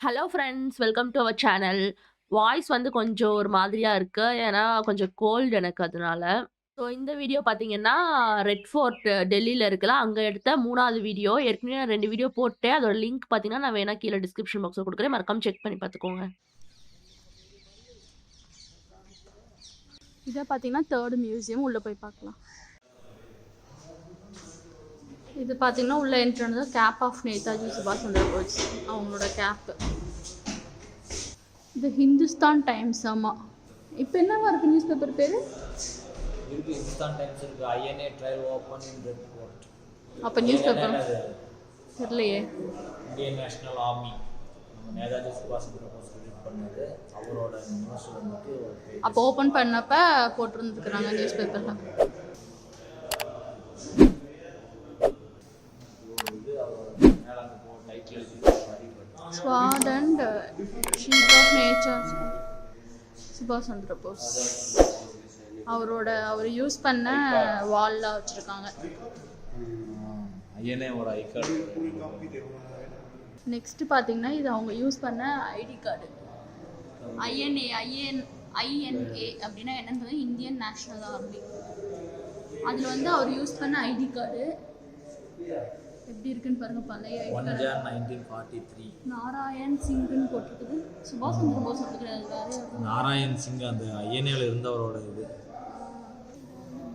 Hello friends, welcome to our channel. Voice வந்து கொஞ்சம் ஒரு மாதிரியா இருக்கு. ஏன்னா, கொஞ்சம் கோல்டு எனக்கு அதனால. ஸோ இந்த வீடியோ பார்த்தீங்கன்னா, ரெட் ஃபோர்ட் டெல்லில இருக்குல்ல, அங்க எடுத்த 3வது வீடியோ. ஏற்கனவே நான் 2 வீடியோ போட்டேன். அதோட லிங்க் பார்த்தீங்கன்னா, நான் வேணா கீழ டிஸ்கிரிப்ஷன் பாக்ஸ்ல குடுக்குறேன். மறக்காம செக் பண்ணி பார்த்துக்கோங்க. இதை பார்த்தீங்கன்னா 3rd மியூசியம் உள்ளே போய் பார்க்கலாம். இது பார்த்தீங்கன்னா உள்ள என்ட்ரனது கேப் ஆஃப் நேதாஜி சுபாஷ் சந்திர போஸ் அவங்களோட கேப்பு. இது ஹிந்துஸ்தான் டைம்ஸ். ஆமாம், இப்போ என்னவா இருக்குது நியூஸ் பேப்பர் பேர்? இருக்கு ஹிந்துஸ்தான் டைம்ஸ் இருக்கு. INA trial open in red fort. அப்போ நியூஸ் பேப்பர் தெரியலையே. இந்தியன் நேஷனல் ஆர்மி நம்ம நேதாஜி சுபாஷ் சந்திர போஸ் விசிட் பண்ணது அவரோட நியூஸ் வந்துட்டு. அப்போ ஓப்பன் பண்ணப்ப போட்டிருந்துருக்குறாங்க நியூஸ் பேப்பரில். இது அவரோட மேலே அந்த title swat and sheep of nature சுபாஷ் சந்திர போஸ். அவர் யூஸ் பண்ண வால்லாம் வச்சுருக்காங்க. ஐஎன்ஏவோட ஐகார்டு. நெக்ஸ்ட் பார்த்தீங்கன்னா இது அவங்க யூஸ் பண்ண ஐடி கார்டு. ஐஎன்ஏ அப்படின்னா என்னன்றது இந்தியன் நேஷனல் ஆர்மி. அதில் வந்து அவர் யூஸ் பண்ண ஐடி கார்டு எப்படி இருக்குன்னு பாருங்க. பழைய ஐடி கார்டு 1943 நாராயண் சிங்னு போட்டிருக்குது. சுபாஷ் சந்திர போஸ் போட்டுக்கிறாரு. வேற நாராயண் சிங் அந்த ஐஎன்ஏல இருந்தவரோட இது.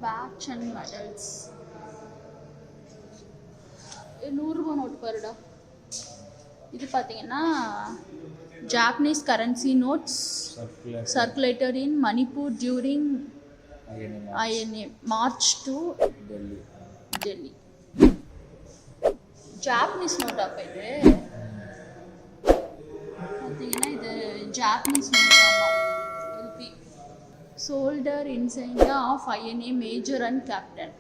Batch and medals. 100 ரூபாய் நோட்டு பாருடா. இது பார்த்தீங்கன்னா Japanese currency notes circulated in Manipur during INA march to Delhi. Japanese note. அப்போ இது பார்த்தீங்கன்னா இது Japanese note. Rupee. Soldier insignia of INA major and captain.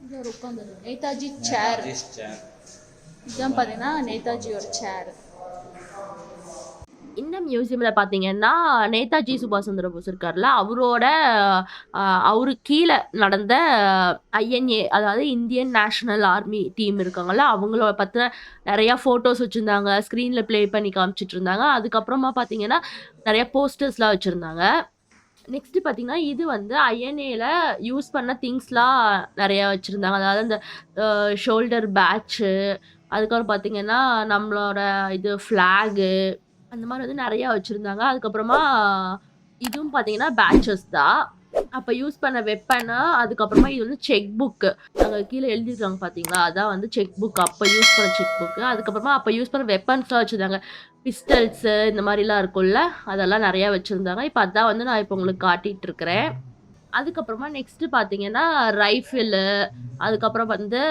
இது உட்காந்து நேதாஜி சேர். இதுதான் பார்த்தீங்கன்னா நேதாஜியோட சேர். இந்த மியூசியம்ல பார்த்தீங்கன்னா, நேதாஜி சுபாஷ் சந்திர போஸ் இருக்கார்ல, அவருக்கு கீழ நடந்த ஐஎன்ஏ, அதாவது இந்தியன் நேஷனல் ஆர்மி டீம் இருக்காங்கல்ல, அவங்கள பத்தின நெறைய ஃபோட்டோஸ் வச்சிருந்தாங்க. ஸ்க்ரீன்ல ப்ளே பண்ணி காமிச்சிட்டு இருந்தாங்க. அதுக்கப்புறமா பார்த்தீங்கன்னா, நெறைய போஸ்டர்ஸ்லாம் வச்சிருந்தாங்க. நெக்ஸ்ட் பார்த்தீங்கன்னா, இது வந்து ஐஎன்ஏல யூஸ் பண்ண திங்ஸ்லாம் நெறையா வச்சிருந்தாங்க. அதாவது அந்த ஷோல்டர் பேட்ச்சு, அதுக்கப்புறம் பார்த்தீங்கன்னா, நம்மளோட இது ஃப்ளாகு, அந்த மாரி வந்து நெறையா வச்சிருந்தாங்க. அதுக்கப்புறமா இதுவும் பார்த்தீங்கன்னா பேட்சஸ் தான். அப்ப யூஸ் பண்ண வெப்பனு, அதுக்கப்புறமா இது வந்து செக் புக். அங்க கீழ எழுதிருக்காங்க பார்த்தீங்களா? அதான் வந்து செக் புக். அப்ப யூஸ் பண்ண செக் புக். அதுக்கப்புறமா அப்ப யூஸ் பண்ண வெப்பன்ஸ்லாம் வச்சிருந்தாங்க. பிஸ்டல்ஸ் இந்த மாரிலாம் இருக்கும்ல, அதெல்லாம் நெறையா வச்சிருந்தாங்க. இப்ப அதான் வந்து நான் இப்ப உங்களுக்கு காட்டிட்டு இருக்கிறேன். அதுக்கப்புறமா நெக்ஸ்ட் பார்த்தீங்கன்னா, ரைஃபிளு, அதுக்கப்புறம் வந்து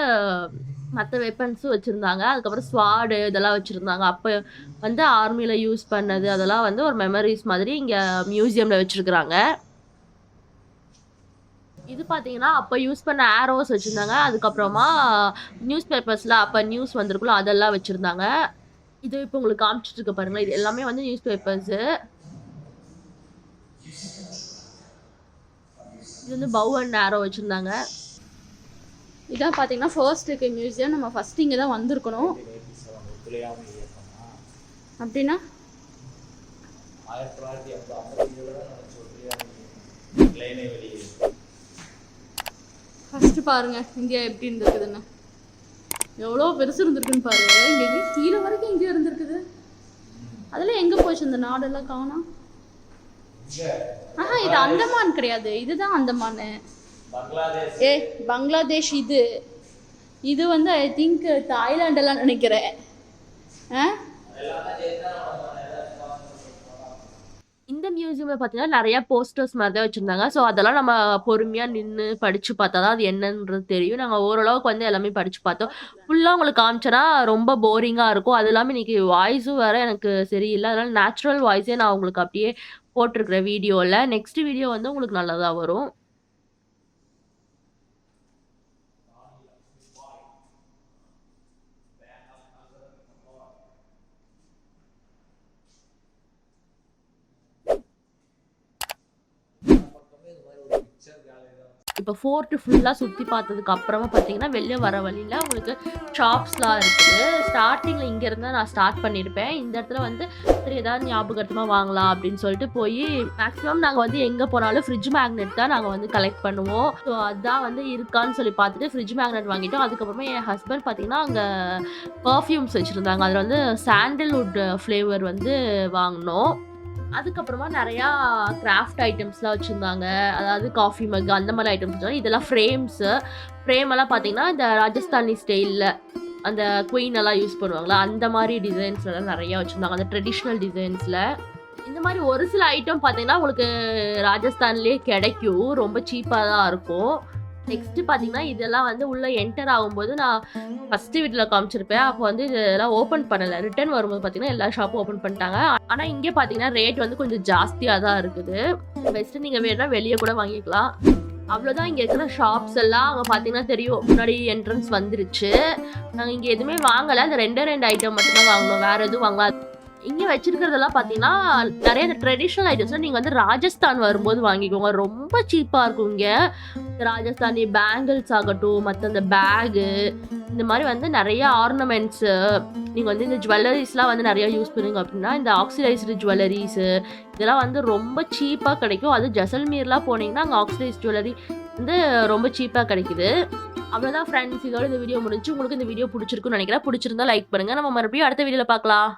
மத்த வெப்பன்ஸும் வச்சிருந்தாங்க. அதுக்கப்புறம் ஸ்வாடு இதெல்லாம் வச்சிருந்தாங்க. அப்ப வந்து ஆர்மில யூஸ் பண்ணது அதெல்லாம் வந்து ஒரு மெமரீஸ் மாதிரி இங்க மியூசியம்ல வச்சிருக்காங்க. இது பார்த்தீங்கன்னா, அப்ப யூஸ் பண்ண ஆரோஸ் வச்சிருந்தாங்க. அதுக்கப்புறமா நியூஸ் பேப்பர்ஸ்ல அப்ப நியூஸ் வந்திருக்கும்ல, அதெல்லாம் வச்சிருந்தாங்க. இது இப்ப உங்களுக்கு காமிச்சிட்டு இருக்க பாருங்களேன். இது எல்லாமே வந்து நியூஸ் பேப்பர்ஸு. இது வந்து பவ் அண்ட் ஆரோ வச்சிருந்தாங்க. இதான் பார்த்தீங்கன்னா ஃபர்ஸ்ட் இருக்க மியூசியம். நம்ம ஃபர்ஸ்ட் இங்கே தான் வந்திருக்கணும். அப்படின்னா 1957 ஃபர்ஸ்ட் பாருங்க இந்தியா எப்படி இருந்திருக்குதுன்னு. எவ்வளோ பெருசு இருந்திருக்குன்னு பாருங்க. இங்கே கீழே வரைக்கும் இங்கே இருந்திருக்குது. அதெல்லாம் எங்கே போச்சு இந்த நாடெல்லாம் காணோம். இது அந்தமான் கிடையாது, இதுதான் அந்தமான். பங்களாதேஷ். இது வந்து ஐ திங்க் தாய்லாண்டெல்லாம் நினைக்கிறேன். இந்த மியூசியம்ல பார்த்தீங்கன்னா, நெறைய போஸ்டர்ஸ் மாரி தான் வச்சிருந்தாங்க. ஸோ அதெல்லாம் நம்ம பொறுமையா நின்னு படிச்சு பார்த்தா தான் அது என்னன்றது தெரியும். நாங்க ஓரளவுக்கு வந்து எல்லாமே படிச்சு பார்த்தோம். ஃபுல்லா உங்களுக்கு காமிச்சேன்னா ரொம்ப போரிங்கா இருக்கும். அது இல்லாம இன்னைக்கு வாய்ஸும் வேற எனக்கு சரியில்ல. அதனால நேச்சுரல் வாய்ஸே நான் உங்களுக்கு அப்படியே போட்டிருக்கிறேன் வீடியோல. நெக்ஸ்ட் வீடியோ வந்து உங்களுக்கு நல்லதா வரும். இப்போ ஃபோர்ட்டு ஃபுல்லாக சுற்றி பார்த்ததுக்கு அப்புறமா பார்த்தீங்கன்னா வெளியே வர வழியில் உங்களுக்கு ஷாப்ஸ்லாம் இருக்குது. ஸ்டார்டிங்கில் இங்கேருந்து நான் ஸ்டார்ட் பண்ணியிருப்பேன். இந்த இடத்துல வந்து சரி ஏதாவது ஞாபகார்த்தமாக வாங்கலாம் அப்படின்னு சொல்லிட்டு போய் மேக்ஸிமம் நாங்கள் வந்து எங்கே போனாலும் ஃப்ரிட்ஜ் மேக்னெட் தான் நாங்கள் வந்து கலெக்ட் பண்ணுவோம். ஸோ அதான் வந்து இருக்கான்னு சொல்லி பார்த்துட்டு ஃப்ரிட்ஜ் மேக்னெட் வாங்கிட்டோம். அதுக்கப்புறமா என் ஹஸ்பண்ட் பார்த்தீங்கன்னா அங்கே பர்ஃப்யூம்ஸ் வச்சுருந்தாங்க. அதில் வந்து சாண்டல்வுட் ஃப்ளேவர் வந்து வாங்கினோம். அதுக்கப்புறமா நிறையா கிராஃப்ட் ஐட்டம்ஸ்லாம் வச்சுருந்தாங்க. அதாவது காஃபி மக் அந்த மாதிரி ஐட்டம்ஸ் வச்சுருந்தாங்க. இதெல்லாம் ஃப்ரேமெல்லாம் பார்த்தீங்கன்னா இந்த ராஜஸ்தானி ஸ்டைலில் அந்த குயின் எல்லாம் யூஸ் பண்ணுவாங்களா அந்த மாதிரி டிசைன்ஸ்லாம் நிறையா வச்சுருந்தாங்க. அந்த ட்ரெடிஷ்னல் டிசைன்ஸில் இந்த மாதிரி ஒரு சில ஐட்டம் பார்த்தீங்கன்னா உங்களுக்கு ராஜஸ்தான்லேயே கிடைக்கும். ரொம்ப சீப்பாக தான் இருக்கும். நெக்ஸ்ட்டு பார்த்தீங்கன்னா இதெல்லாம் வந்து உள்ளே என்டர் ஆகும்போது நான் ஃபஸ்ட்டு வீட்டில் காமிச்சிருப்பேன். அப்போ வந்து இதெல்லாம் ஓப்பன் பண்ணலை. ரிட்டர்ன் வரும்போது பார்த்தீங்கன்னா எல்லா ஷாப்பும் ஓப்பன் பண்ணிட்டாங்க. ஆனால் இங்கே பார்த்தீங்கன்னா ரேட் வந்து கொஞ்சம் ஜாஸ்தியாக தான் இருக்குது. பெஸ்ட்டு நீங்கள் வேணும்னா வெளியே கூட வாங்கிக்கலாம். அவ்வளோதான். இங்கே இருக்கிற ஷாப்ஸ் எல்லாம் அங்கே பார்த்தீங்கன்னா தெரியும். முன்னாடி என்ட்ரன்ஸ் வந்துருச்சு. நாங்கள் இங்கே எதுவுமே வாங்கலை. அந்த 2 ஐட்டம் மட்டும்தான் வாங்கணும். வேறு எதுவும் வாங்கலாம். இங்கே வச்சிருக்கிறதெல்லாம் பார்த்தீங்கன்னா நிறைய இந்த ட்ரெடிஷ்னல் ஐட்டம்ஸ்லாம் நீங்கள் வந்து ராஜஸ்தான் வரும்போது வாங்கிக்கோங்க. ரொம்ப சீப்பாக இருக்கும் இங்கே. ராஜஸ்தானி பேங்கிள்ஸ் ஆகட்டும், மற்ற அந்த பேகு, இந்த மாதிரி வந்து நிறைய ஆர்னமெண்ட்ஸு, நீங்கள் வந்து இந்த ஜுவல்லரிஸ்லாம் வந்து நிறையா யூஸ் பண்ணுங்க அப்படின்னா இந்த ஆக்சிடைஸ்டு ஜுவல்லரிஸு இதெல்லாம் வந்து ரொம்ப சீப்பாக கிடைக்கும். அது ஜசல்மீர்லாம் போனீங்கன்னா அங்கே ஆக்சிடைஸ் ஜுவல்லரி வந்து ரொம்ப சீப்பாக கிடைக்குது. அவ்வளோதான் ஃப்ரெண்ட்ஸ், இதோட இந்த வீடியோ முடிஞ்சு. உங்களுக்கு இந்த வீடியோ பிடிச்சிருக்குன்னு நினைக்கிறேன். பிடிச்சிருந்தா லைக் பண்ணுங்கள். நம்ம மறுபடியும் அடுத்த வீடியோவில் பார்க்கலாம்.